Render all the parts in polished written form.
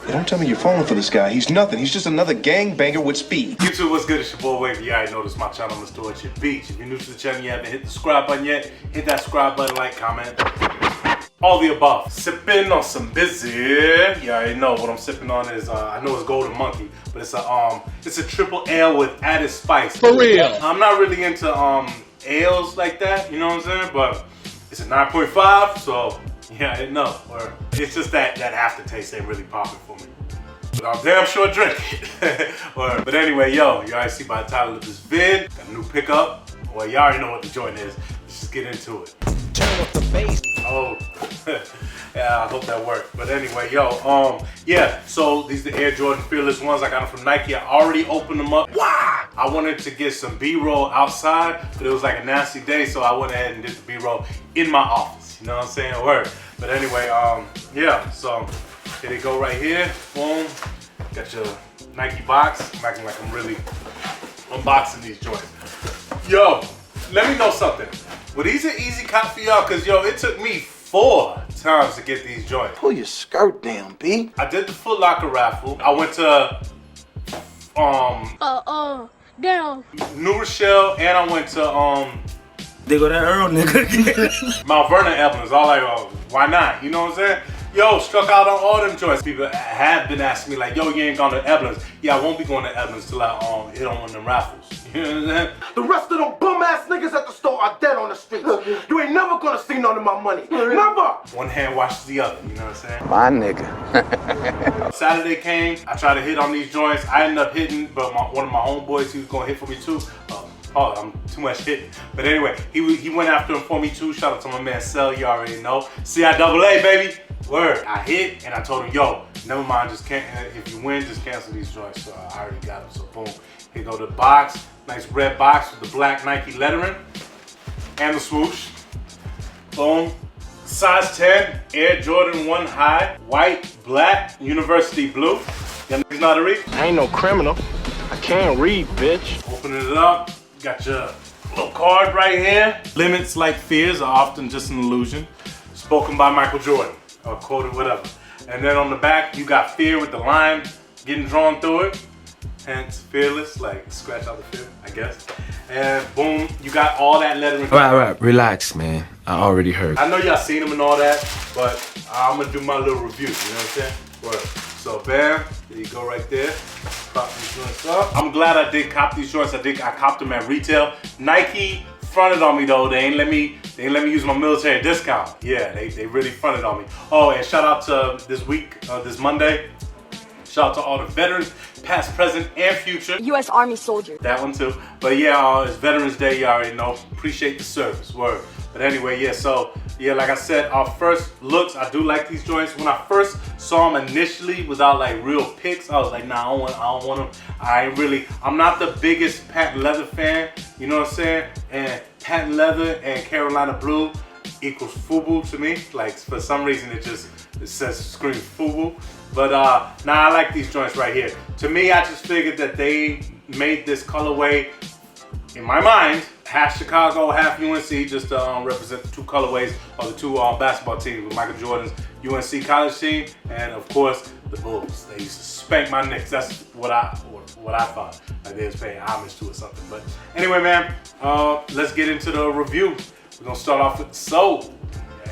Hey, don't tell me you're falling for this guy. He's nothing. He's just another gangbanger with speed. YouTube, what's good? It's your boy Wavy. You already know this is my channel, Mr. At Your Beach. If you're new to the channel, you haven't hit the subscribe button yet, hit that subscribe button, like, comment. All the above. Sipping on some busy. You already know what I'm sipping on is I know it's Golden Monkey, but it's a triple ale with added spice. For real. I'm not really into ales like that, you know what I'm saying? But it's a 9.5, so yeah, I didn't know. Or it's just that aftertaste ain't really popping for me. But I'm damn sure drink it. But anyway, yo, you already see by the title of this vid, got a new pickup. Well, you already know what the joint is. Let's just get into it. Turn up the bass. Oh, yeah, I hope that worked. But anyway, yo, yeah, so these are the Air Jordan Fearless ones. I got them from Nike. I already opened them up. Wow! I wanted to get some B-roll outside, but it was like a nasty day, so I went ahead and did the B-roll in my office. You know what I'm saying? Word. But anyway, yeah, so here they go right here. Boom. Got your Nike box. I'm acting like I'm really unboxing these joints. Yo, let me know something. Well, these are easy cop for y'all, cause yo, it took me 4 times to get these joints. Pull your skirt down, B. I did the Foot Locker raffle. I went to Damn. New Rochelle, and I went to They go that Earl nigga. Mount Vernon Evelyn's. All like, why not? You know what I'm saying? Yo, struck out on all them joints. People have been asking me like, yo, you ain't gone to Evelyn's. Yeah, I won't be going to Evelyn's till I hit on one of them raffles. You know what I'm saying? The rest of them bum ass niggas at the store are dead on the streets. You ain't never gonna see none of my money. Never! One hand washes the other, you know what I'm saying? My nigga. Saturday came, I tried to hit on these joints. I ended up hitting, but one of my homeboys, he was gonna hit for me too. Oh, I'm too much hitting. But anyway, he went after him for me too. Shout out to my man Cell, you already know. CIAA, baby. Word. I hit and I told him, yo, never mind, just can't. If you win, just cancel these joints. So I already got them. So boom, here go the box. Nice red box with the black Nike lettering and the swoosh. Boom. Size 10, Air Jordan 1 high, white, black, university blue. Y'all niggas know how to read? I ain't no criminal. I can't read, bitch. Opening it up, got your little card right here. Limits like fears are often just an illusion. Spoken by Michael Jordan, or quoted, whatever. And then on the back, you got fear with the line getting drawn through it. Hence, fearless, like scratch out the fear, I guess. And boom, you got all that lettering. Right, relax, man. I already heard. I know y'all seen them and all that, but I'm gonna do my little review, you know what I'm saying? Word. So bam, there you go right there. Pop these joints up. I'm glad I did cop these joints. I copped them at retail. Nike fronted on me though. They ain't let me use my military discount. Yeah, they really fronted on me. Oh, and shout out to this week, this Monday. Shout out to all the veterans, past, present, and future. U.S. Army soldier. That one too. But yeah, it's Veterans Day, you already know. Appreciate the service, word. But anyway, yeah, so, yeah, like I said, our first looks, I do like these joints. When I first saw them initially without like real pics, I was like, nah, I don't want them. I'm not the biggest patent leather fan, you know what I'm saying? And patent leather and Carolina blue equals FUBU to me. Like, for some reason, it says screams FUBU. But nah, I like these joints right here. To me, I just figured that they made this colorway, in my mind, half Chicago, half UNC, just to represent the two colorways of the two basketball teams with Michael Jordan's UNC college team, and of course the Bulls. They used to spank my Knicks. That's what I thought. Like they was paying homage to or something. But anyway, man, let's get into the review. We're gonna start off with the sole.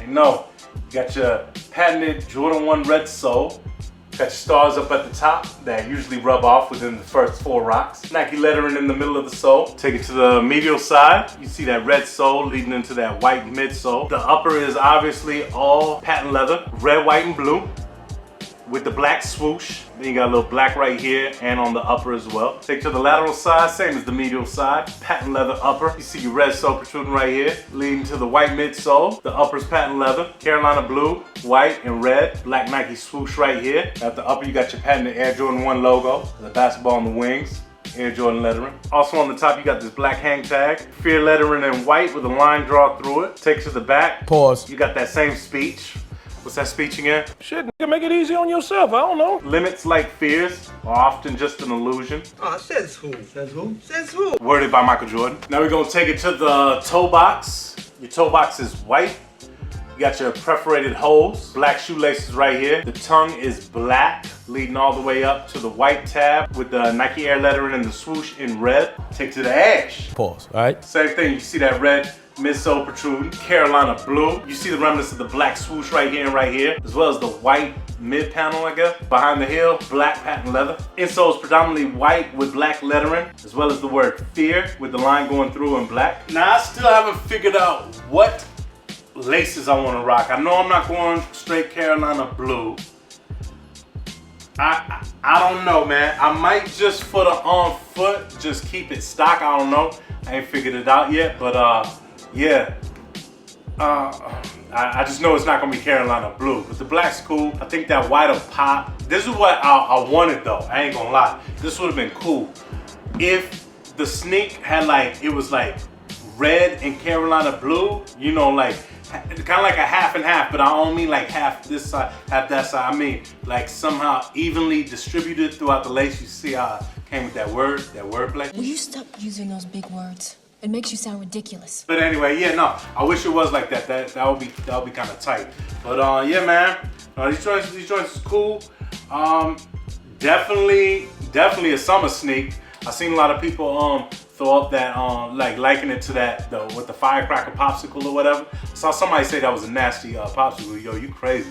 You know, you got your patented Jordan 1 red sole. Got your stars up at the top that usually rub off within the first 4 rocks. Nike lettering in the middle of the sole. Take it to the medial side. You see that red sole leading into that white midsole. The upper is obviously all patent leather, red, white, and blue, with the black swoosh. Then you got a little black right here and on the upper as well. Take to the lateral side, same as the medial side. Patent leather upper. You see your red sole protruding right here, leading to the white midsole. The upper's patent leather, Carolina blue, white, and red. Black Nike swoosh right here. At the upper, you got your patented Air Jordan 1 logo, the basketball on the wings, Air Jordan lettering. Also on the top, you got this black hang tag, fear lettering in white with a line drawn through it. Take to the back. Pause. You got that same speech. What's that speech again? Shit, nigga, make it easy on yourself. I don't know. Limits like fears are often just an illusion. Oh, says who? Says who? Says who? Worded by Michael Jordan. Now we're gonna take it to the toe box. Your toe box is white You got your perforated holes, black shoelaces right here. The tongue is black, leading all the way up to the white tab with the Nike Air lettering and the swoosh in red. Take to the ash. Pause, all right? Same thing, you see that red midsole protruding, Carolina blue. You see the remnants of the black swoosh right here and right here, as well as the white mid panel, I guess. Behind the heel, black patent leather. Insole is predominantly white with black lettering, as well as the word fear with the line going through in black. Now, I still haven't figured out what laces I want to rock. I know I'm not going straight Carolina blue. I don't know, man. I might just for the on foot, just keep it stock. I don't know. I ain't figured it out yet, but yeah. I just know it's not gonna be Carolina blue, but the black's cool. I think that white will pop. This is what I wanted though. I ain't gonna lie. This would have been cool if the sneak had like, it was like red and Carolina blue, you know, like kind of like a half and half, but I don't mean like half this side, half that side. I mean like somehow evenly distributed throughout the lace. You see how I came with that wordplay? Will you stop using those big words? It makes you sound ridiculous. But anyway, yeah, no, I wish it was like that. That would be kind of tight. But yeah, man, these joints is cool. Definitely a summer sneak. I seen a lot of people throw up that like liken it to that with the firecracker popsicle or whatever. I saw somebody say that was a nasty popsicle. Yo, you crazy.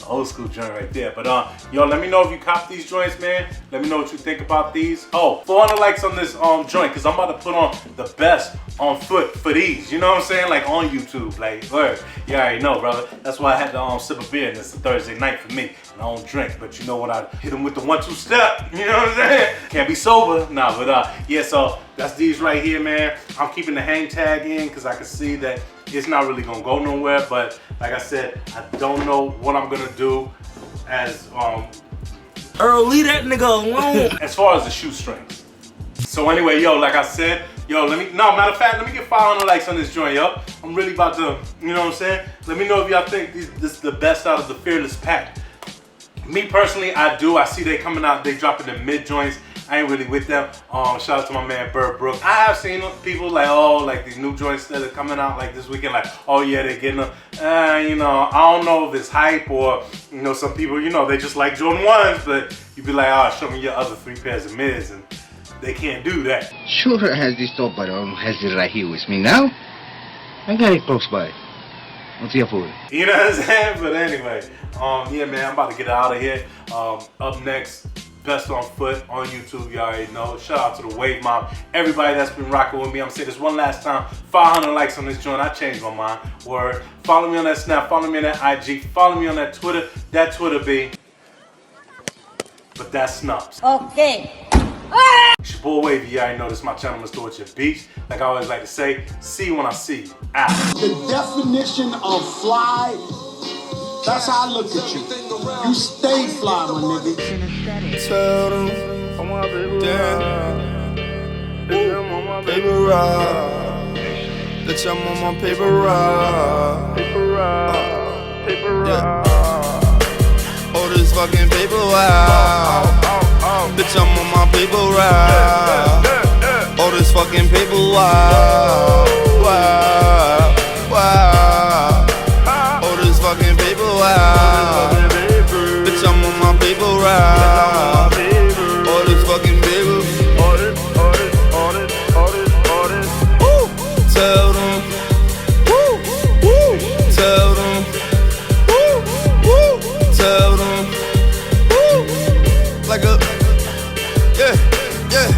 Old school joint right there. But yo, let me know if you cop these joints, man. Let me know what you think about these. Oh, 400 likes on this joint, because I'm about to put on the best on foot for these. You know what I'm saying? Like on YouTube. Like, word. You already know, brother. That's why I had to sip a beer, and it's a Thursday night for me. And I don't drink, but you know what? I hit them with the 1-2 step. You know what I'm saying? Can't be sober. Nah, but yeah, so that's these right here, man. I'm keeping the hang tag in because I can see that it's not really gonna go nowhere, but like I said, I don't know what I'm gonna do as Earl, leave that nigga alone. as far as the shoestrings. So anyway, yo, like I said, yo, matter of fact, let me get 500 likes on this joint, yo. I'm really about to, you know what I'm saying? Let me know if y'all think this is the best out of the Fearless pack. Me personally, I do. I see they coming out, they dropping the mid joints. I ain't really with them. Shout out to my man Bird Brook. I have seen people like, oh, like these new joints that are coming out like this weekend, like, oh yeah, they're getting them. You know, I don't know if it's hype or, you know, some people, you know, they just like Jordan 1s, but you be like, oh, show me your other 3 pairs of mids, and they can't do that. Sure, I has this top, but I has it right here with me now. I got it close by. What's here for it? You know what I'm saying? But anyway, yeah, man, I'm about to get out of here. Up next, Best on Foot on YouTube, you already know. Shout out to the Wave Mob, everybody that's been rocking with me. I'm saying this one last time, 500 likes on this joint. I changed my mind. Word. Follow me on that Snap, follow me on that IG, follow me on that Twitter. That Twitter be, but that's Snups. Okay. It's your boy Wavy, you already know this is my channel, Mr. Orchard Beach. Like I always like to say, see you when I see you. Out. The definition of fly, that's how I look at you. You stay fly, my nigga. Tell them I'm my baby ride. I'm on my paper ride. Bitch, I'm on my paper ride. Paper ride. Oh, this fucking paper ride. Bitch, I'm on my paper ride. Oh, this fucking paper ride. Oh, this fucking paper ride. Bitch, I'm on my paper ride. Oh, this fucking paper. Woo! Tell them. Woo! Tell them. Woo! Tell them. Woo! Like a. Yeah.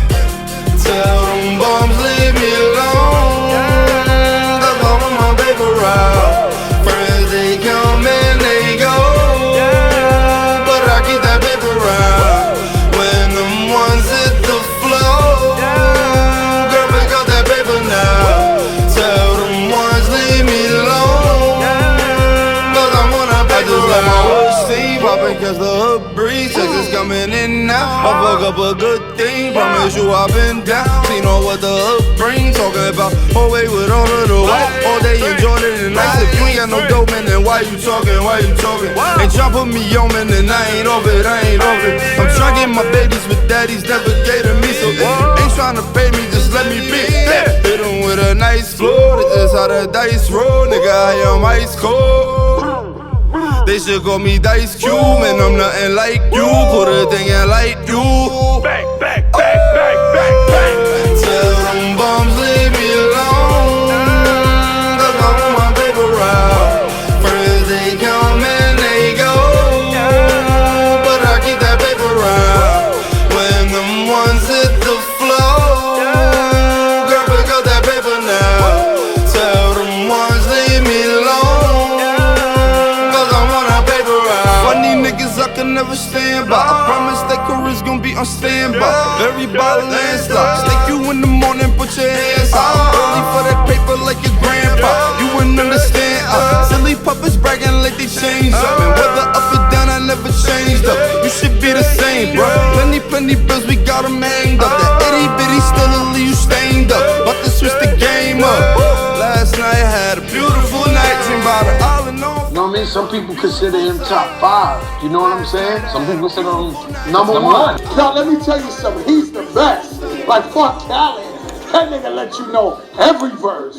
Tell them bums leave me alone. Cause I'm on my paper ride. Friends, they come and they go. But I keep that paper ride. When them ones hit the floor, girl, pick up that paper now. Tell them ones leave me alone. Cause I'm on a paper ride. My whole steam poppin' cause the hood breeze. Texas coming in now. I fuck up a good thing. Promise you I've been down. Seen all what the hood brings. Talking about whole way with all of the walk. All day enjoying it and nice. If you ain't got no dope, man, then why you talking? Ain't tryna put me on, man, then I ain't off it. I'm tryna get my babies with daddies never gave to me. So if you ain't tryna pay me, just let me be. Hit 'em with a nice flow. That's just how the dice roll. Nigga, I am ice cold. They should call me Dice Cube, and I'm nothing like you. Put a thing in like you. Bang, bang, bang, bang, bang, bang. Tell them bums leave me alone, 'cause I want my paper route. Friends they come and they go, but I keep that paper route. When them ones hit the floor, girl, pick up that paper now. Tell them ones leave me alone, 'cause I want a paper route. Funny niggas I can never stand by. I promise that career's gonna be on standby. Very bottle landslide. Stick you in the morning, put your hands out. I'm early for that paper like your grandpa. You wouldn't understand. Silly puppets bragging like they changed up. And whether up or down, I never changed up. You should be the same, bro. Plenty bills, we got them hanged up. That itty bitty still leave you stained up. About to switch the game up. Last night I had a beautiful night. Dream about it all and all. You know what I mean? Some people consider him top 5. You know what I'm saying? Some people consider him number 1. Now let me tell you something. He's the best. Like fuck Khaled. That nigga let you know every verse.